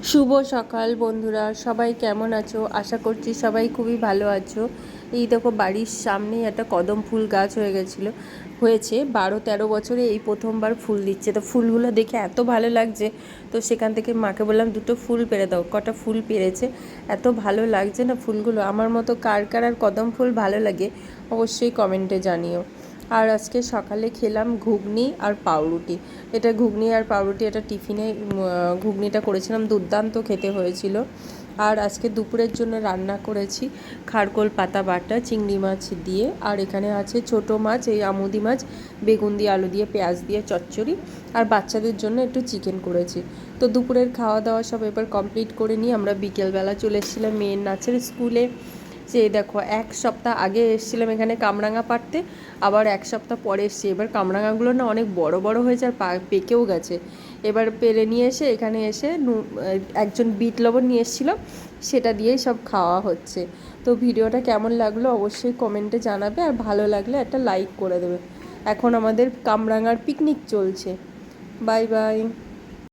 শুভ সকাল বন্ধুরা, সবাই কেমন আছো? আশা করছি সবাই খুবই ভালো আছো। এই দেখো, বাড়ির সামনেই একটা কদম ফুল গাছ হয়েছে 12-13 বছরে এই প্রথমবার ফুল দিচ্ছে। তো ফুলগুলো দেখে এত ভালো লাগছে, তো সেখান থেকে মাকে বললাম দুটো ফুল পেড়ে দাও। কটা ফুল পেরেছে, এত ভালো লাগছে না ফুলগুলো। আমার মতো কার কার আর কদম ফুল ভালো লাগে অবশ্যই কমেন্টে জানিও। আর আজকে সকালে খেলাম ঘুগনি আর পাউরুটি। এটা ঘুগনি আর পাউরুটি, এটা টিফিনে ঘুগনিটা করেছিলাম, দুর্দান্ত খেতে হয়েছিল। আর আজকে দুপুরের জন্য রান্না করেছি খারকোল পাতা বাটা চিংড়ি মাছ দিয়ে, আর এখানে আছে ছোট মাছ, এই আমুদি মাছ, বেগুন দিয়ে আলু দিয়ে পেঁয়াজ দিয়ে চচ্চড়ি, আর বাচ্চাদের জন্য একটু চিকেন করেছি। তো দুপুরের খাওয়া দাওয়া সব এবার কমপ্লিট করে নিয়ে আমরা বিকেলবেলা চলে এসেছিলাম মেয়ের নাচের স্কুলে। যে দেখো, এক সপ্তাহ আগে এসেছিলাম এখানে কামরাঙা পাড়তে, আবার এক সপ্তাহ পরে এসেছি। এবার কামরাঙাগুলো না অনেক বড় বড় হয়েছে আর পেকেও গেছে। এবার পেরে নিয়ে এসে এখানে এসে একজন বিট লবণ নিয়ে এসেছিলো, সেটা দিয়েই সব খাওয়া হচ্ছে। তো ভিডিওটা কেমন লাগলো অবশ্যই কমেন্টে জানাবে, আর ভালো লাগলে একটা লাইক করে দেবে। এখন আমাদের কামরাঙার পিকনিক চলছে। Bye bye.